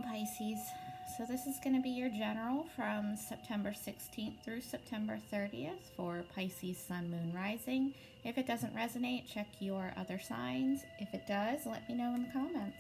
Pisces. So this is going to be your general from September 16th through September 30th for Pisces Sun, Moon, Rising. If it doesn't resonate, check your other signs. If it does, let me know in the comments.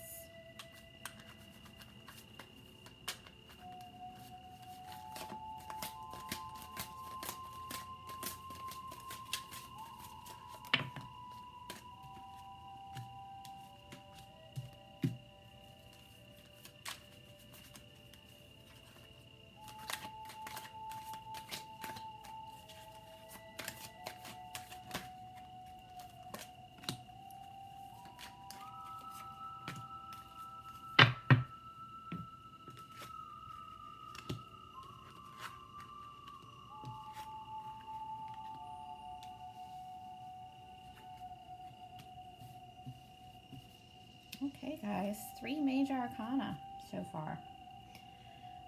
Okay, guys, 3 major arcana so far.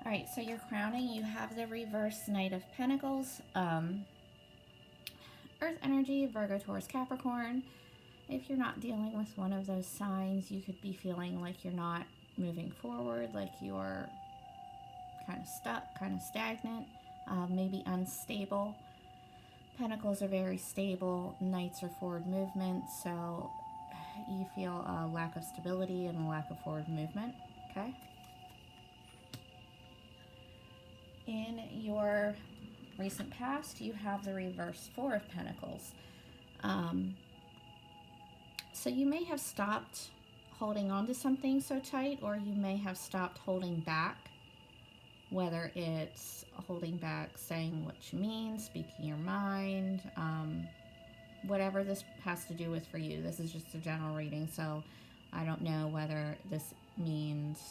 All right, so your crowning, you have the reverse Knight of Pentacles, Earth energy, Virgo, Taurus, Capricorn. If you're not dealing with one of those signs, you could be feeling like you're not moving forward, like you're kind of stuck, kind of stagnant, maybe unstable. Pentacles are very stable. Knights are forward movement, so you feel a lack of stability and a lack of forward movement, okay? In your recent past, you have the reverse Four of Pentacles. So you may have stopped holding on to something so tight, or you may have stopped holding back, whether it's holding back saying what you mean, speaking your mind, whatever this has to do with for you. This is just a general reading, so I don't know whether this means,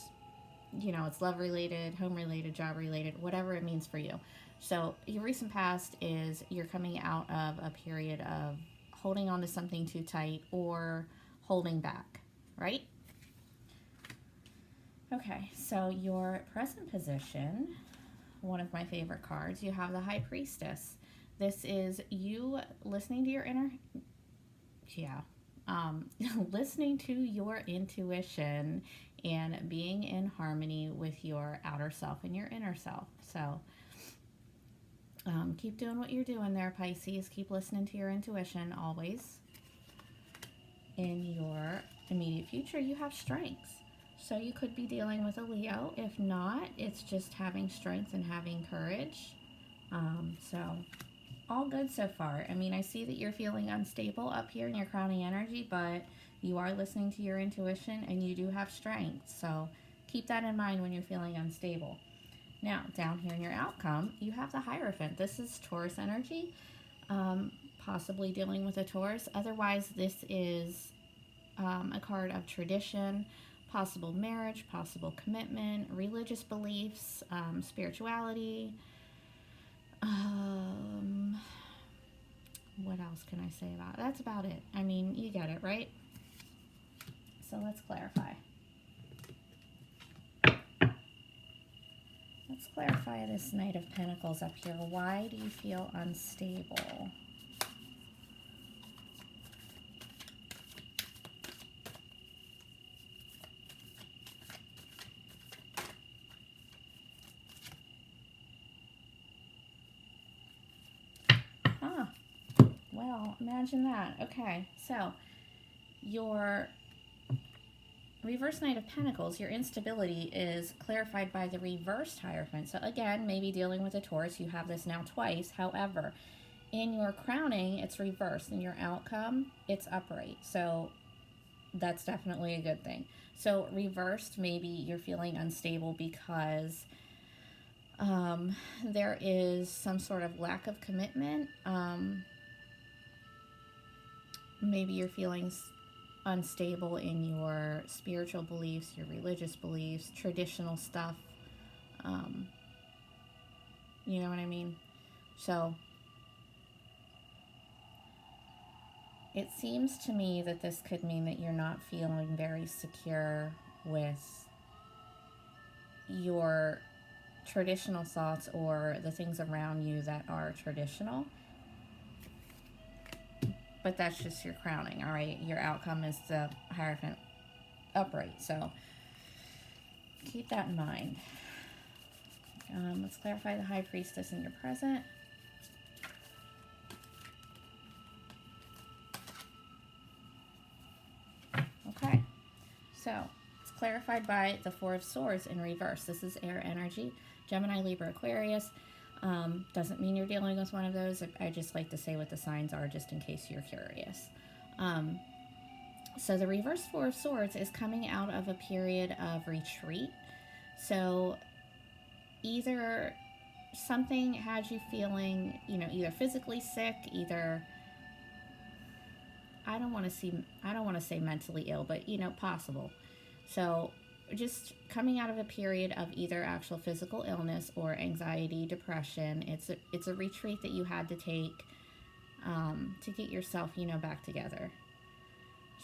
you know, it's love related, home related, job related, whatever it means for you. So your recent past is you're coming out of a period of holding on to something too tight or holding back, right? Okay, so your present position, one of my favorite cards, you have the High Priestess. This is you listening to your listening to your intuition and being in harmony with your outer self and your inner self. So keep doing what you're doing there, Pisces. Keep listening to your intuition always. In your immediate future, you have strengths. So you could be dealing with a Leo. If not, it's just having strength and having courage. So all good so far. I mean, I see that you're feeling unstable up here in your crowning energy, but you are listening to your intuition and you do have strength. So keep that in mind when you're feeling unstable. Now, down here in your outcome, you have the Hierophant. This is Taurus energy, possibly dealing with a Taurus. Otherwise, this is a card of tradition, possible marriage, possible commitment, religious beliefs, spirituality. What else can I say about it? That's about it. I mean, you get it, right? So let's clarify. Let's clarify this Knight of Pentacles up here. Why do you feel unstable? Well, imagine that. Okay, so your reverse Knight of Pentacles, your instability is clarified by the reversed Hierophant. So again, maybe dealing with a Taurus, you have this now twice. However, in your crowning, it's reversed. In your outcome, it's upright. So that's definitely a good thing. So reversed, maybe you're feeling unstable because there is some sort of lack of commitment. Maybe you're feeling unstable in your spiritual beliefs, your religious beliefs, traditional stuff. You know what I mean? So it seems to me that this could mean that you're not feeling very secure with your traditional thoughts or the things around you that are traditional. But that's just your crowning, all right? Your outcome is the Hierophant upright. So keep that in mind. Let's clarify the High Priestess in your present. Okay, so it's clarified by the Four of Swords in reverse. This is air energy, Gemini, Libra, Aquarius. Doesn't mean you're dealing with one of those. I just like to say what the signs are just in case you're curious. So the reverse Four of Swords is coming out of a period of retreat. So either something had you feeling, you know, either physically sick, either, I don't want to say mentally ill, but, you know, possible. So just coming out of a period of either actual physical illness or anxiety, depression. It's a retreat that you had to take to get yourself, you know, back together.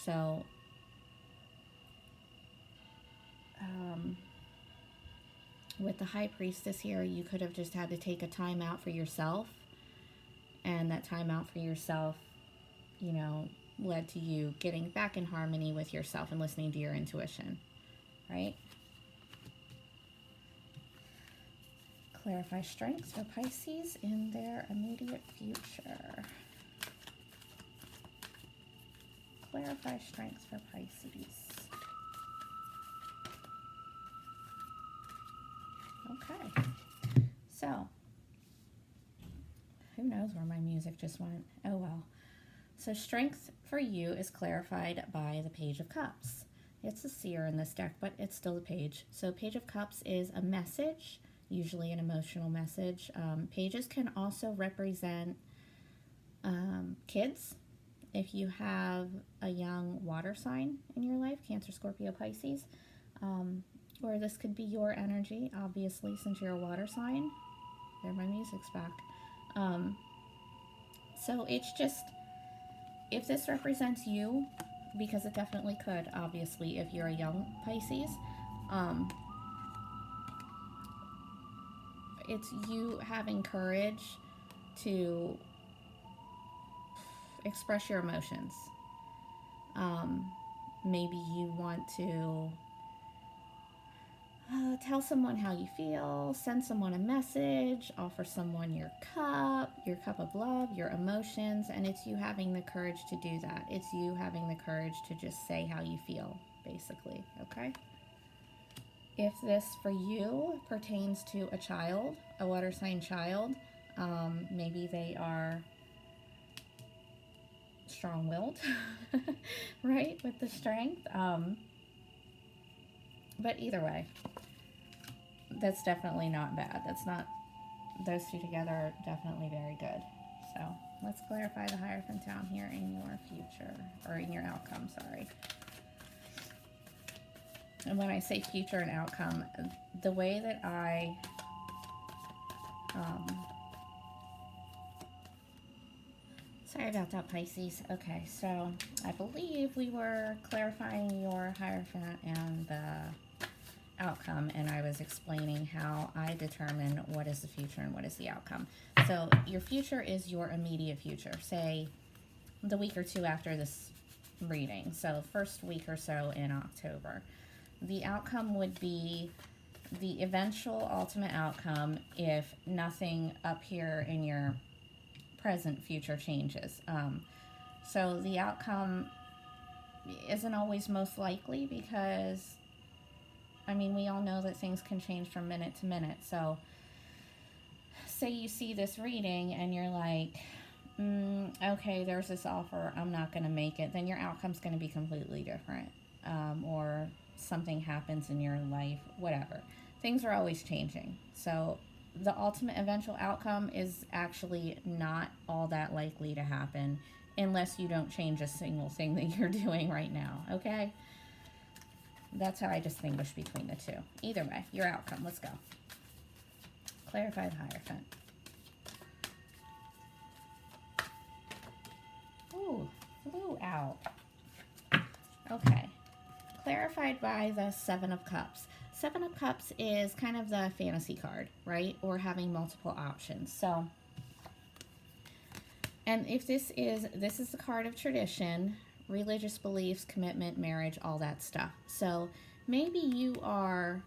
So with the High Priestess here, you could have just had to take a time out for yourself, and that time out for yourself, you know, led to you getting back in harmony with yourself and listening to your intuition, right? Clarify strengths for Pisces in their immediate future. Clarify strengths for Pisces. Okay, so who knows where my music just went? Oh well. So strength for you is clarified by the Page of Cups. It's a seer in this deck, but it's still a page. So Page of Cups is a message, usually an emotional message. Pages can also represent kids. If you have a young water sign in your life, Cancer, Scorpio, Pisces, or this could be your energy, obviously, since you're a water sign. There, my music's back. So it's just, if this represents you, because it definitely could, obviously, if you're a young Pisces, it's you having courage to express your emotions. Maybe you want to tell someone how you feel, send someone a message, offer someone your cup of love, your emotions, and it's you having the courage to do that. It's you having the courage to just say how you feel, basically, okay? If this, for you, pertains to a child, a water sign child, maybe they are strong-willed, right, with the strength. But either way, that's definitely not bad. Those two together are definitely very good. So let's clarify the Hierophant down here in your future, or in your outcome, sorry. And when I say future and outcome, the way that I sorry about that, Pisces. Okay, so I believe we were clarifying your Hierophant and the outcome, and I was explaining how I determine what is the future and what is the outcome. So your future is your immediate future, say the week or two after this reading, so first week or so in October. The outcome would be the eventual ultimate outcome if nothing up here in your present future changes. So the outcome isn't always most likely because, I mean, we all know that things can change from minute to minute. So say you see this reading and you're like, okay, there's this offer, I'm not going to make it, then your outcome's going to be completely different. Or something happens in your life, whatever. Things are always changing. So the ultimate eventual outcome is actually not all that likely to happen unless you don't change a single thing that you're doing right now, okay? That's how I distinguish between the two. Either way, your outcome. Let's go. Clarify the Hierophant. Ooh, flew out. Okay. Clarified by the Seven of Cups. Seven of Cups is kind of the fantasy card, right? Or having multiple options. So, and if this is the card of tradition, religious beliefs, commitment, marriage, all that stuff. So maybe you are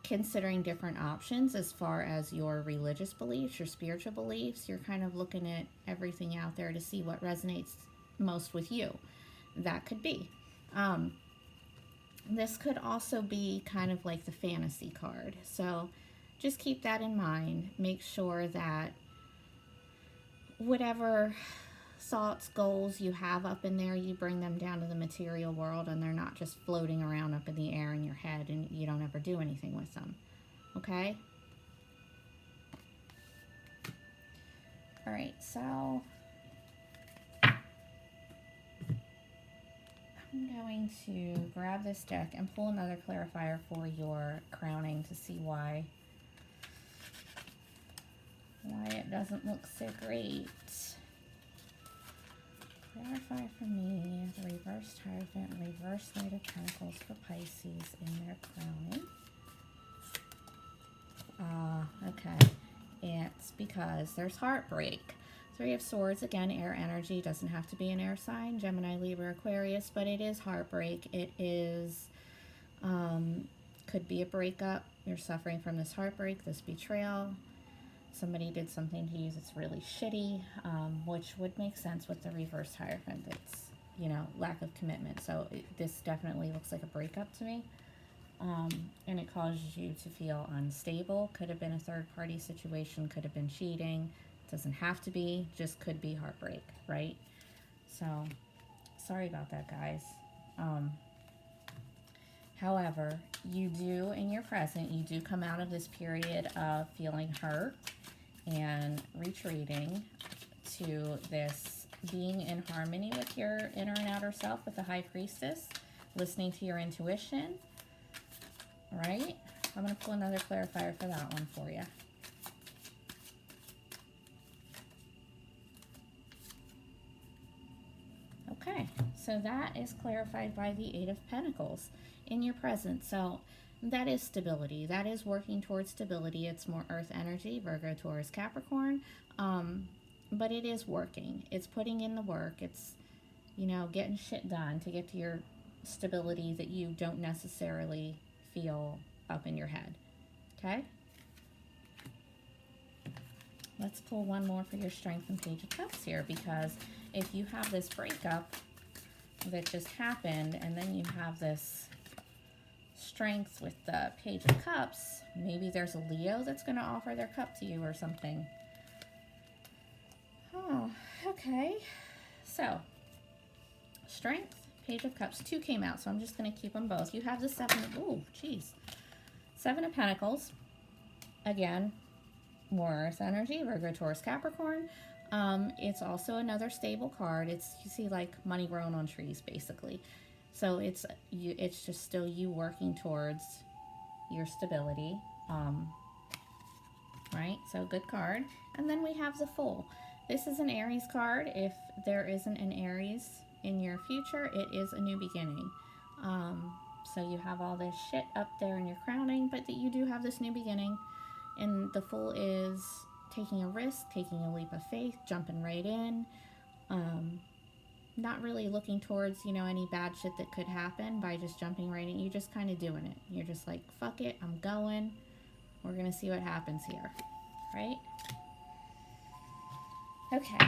considering different options as far as your religious beliefs, your spiritual beliefs. You're kind of looking at everything out there to see what resonates most with you. That could be. This could also be kind of like the fantasy card. So just keep that in mind. Make sure that whatever thoughts, goals you have up in there, you bring them down to the material world, and they're not just floating around up in the air in your head and you don't ever do anything with them. Okay? All right, so I'm going to grab this deck and pull another clarifier for your crowning to see why it doesn't look so great. Clarify for me the reversed Hierophant, reverse Knight of Pentacles for Pisces in their crowning. Okay. It's because there's heartbreak. Three of Swords, again, air energy. Doesn't have to be an air sign, Gemini, Libra, Aquarius, but it is heartbreak. It is, could be a breakup. You're suffering from this heartbreak, this betrayal. Somebody did something to you that's really shitty, which would make sense with the reversed Hierophant. It's, you know, lack of commitment. So this definitely looks like a breakup to me. And it causes you to feel unstable. Could have been a third-party situation. Could have been cheating. Doesn't have to be. Just could be heartbreak, right? So, sorry about that, guys. However, you do, in your present, you do come out of this period of feeling hurt and retreating to this being in harmony with your inner and outer self with the High Priestess, listening to your intuition. All right? I'm going to pull another clarifier for that one for you. Okay, so that is clarified by the Eight of Pentacles in your present. So that is stability. That is working towards stability. It's more earth energy, Virgo, Taurus, Capricorn. But it is working. It's putting in the work. It's, you know, getting shit done to get to your stability that you don't necessarily feel up in your head. Okay? Let's pull one more for your Strength and Page of Cups here, because if you have this breakup that just happened and then you have this Strength with the Page of Cups, maybe there's a Leo that's going to offer their cup to you or something. Oh, okay. So, Strength, Page of Cups, 2 came out, so I'm just going to keep them both. You have the Seven of Pentacles. Again, more earth energy, Virgo, Taurus, Capricorn. It's also another stable card. It's, you see, like money growing on trees, basically. So it's just still you working towards your stability, right? So good card. And then we have the Fool. This is an Aries card. If there isn't an Aries in your future, it is a new beginning. So you have all this shit up there in your crowning, but that you do have this new beginning. And the Fool is taking a risk, taking a leap of faith, jumping right in. Not really looking towards, you know, any bad shit that could happen by just jumping right in. You're just kind of doing it. You're just like, fuck it, I'm going. We're going to see what happens here, right? Okay,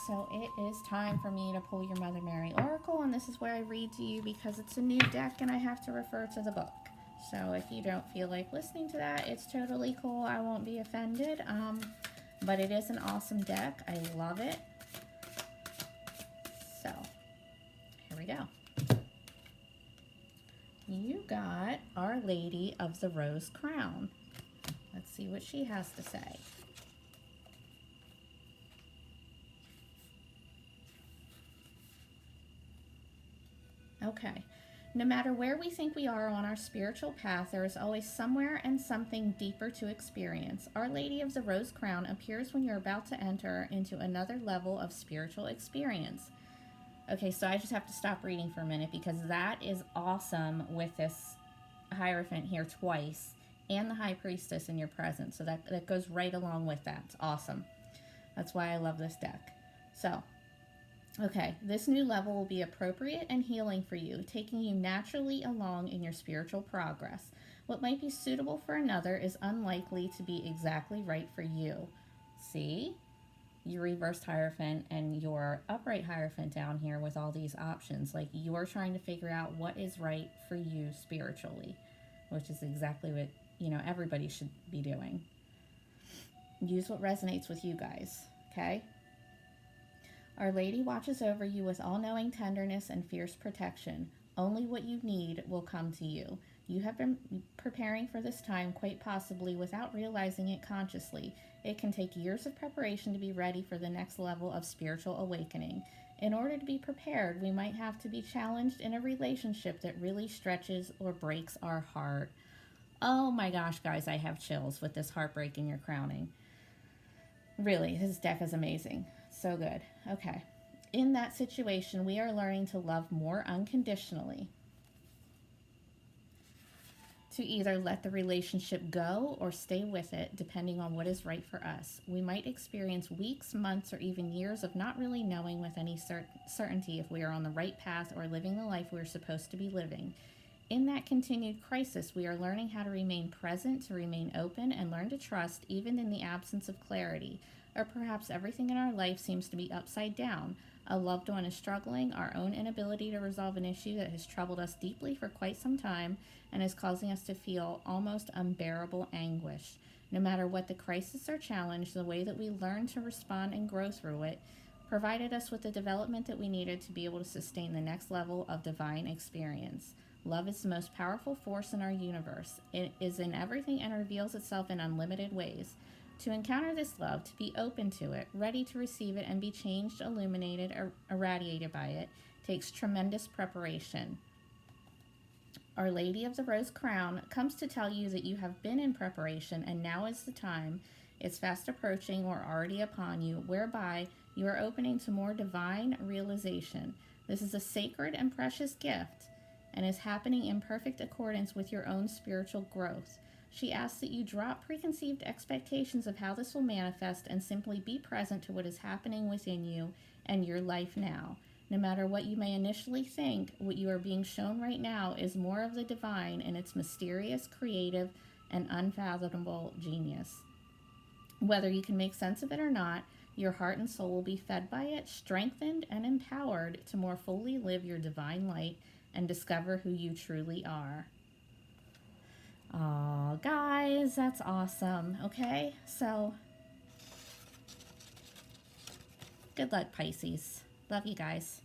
so it is time for me to pull your Mother Mary Oracle, and this is where I read to you because it's a new deck and I have to refer to the book. So if you don't feel like listening to that, it's totally cool. I won't be offended. But it is an awesome deck. I love it. So, here we go. You got Our Lady of the Rose Crown. Let's see what she has to say. Okay. No matter where we think we are on our spiritual path, there is always somewhere and something deeper to experience. Our Lady of the Rose Crown appears when you're about to enter into another level of spiritual experience. Okay, so I just have to stop reading for a minute because that is awesome with this Hierophant here twice and the High Priestess in your presence. So that goes right along with that. It's awesome. That's why I love this deck. So, Okay, this new level will be appropriate and healing for you, taking you naturally along in your spiritual progress. What might be suitable for another is unlikely to be exactly right for you. See? Your reversed Hierophant and your upright Hierophant down here with all these options. Like, you're trying to figure out what is right for you spiritually, which is exactly what, everybody should be doing. Use what resonates with you guys, okay? Our Lady watches over you with all-knowing tenderness and fierce protection. Only what you need will come to you. You have been preparing for this time quite possibly without realizing it consciously. It can take years of preparation to be ready for the next level of spiritual awakening. In order to be prepared, we might have to be challenged in a relationship that really stretches or breaks our heart. Oh my gosh, guys, I have chills with this Heartbreak in your crowning. Really, this deck is amazing. So good. Okay. In that situation, we are learning to love more unconditionally. To either let the relationship go or stay with it, depending on what is right for us. We might experience weeks, months, or even years of not really knowing with any certainty if we are on the right path or living the life we're supposed to be living. In that continued crisis, we are learning how to remain present, to remain open, and learn to trust even in the absence of clarity. Or perhaps everything in our life seems to be upside down. A loved one is struggling, our own inability to resolve an issue that has troubled us deeply for quite some time and is causing us to feel almost unbearable anguish. No matter what the crisis or challenge, the way that we learn to respond and grow through it provided us with the development that we needed to be able to sustain the next level of divine experience. Love is the most powerful force in our universe. It is in everything and reveals itself in unlimited ways. To encounter this love, to be open to it, ready to receive it and be changed, illuminated, or irradiated by it, takes tremendous preparation. Our Lady of the Rose Crown comes to tell you that you have been in preparation and now is the time. It's fast approaching or already upon you, whereby you are opening to more divine realization. This is a sacred and precious gift and is happening in perfect accordance with your own spiritual growth. She asks that you drop preconceived expectations of how this will manifest and simply be present to what is happening within you and your life now. No matter what you may initially think, what you are being shown right now is more of the divine in its mysterious, creative, and unfathomable genius. Whether you can make sense of it or not, your heart and soul will be fed by it, strengthened, and empowered to more fully live your divine light and discover who you truly are. Oh, guys, that's awesome. Okay, so good luck, Pisces. Love you guys.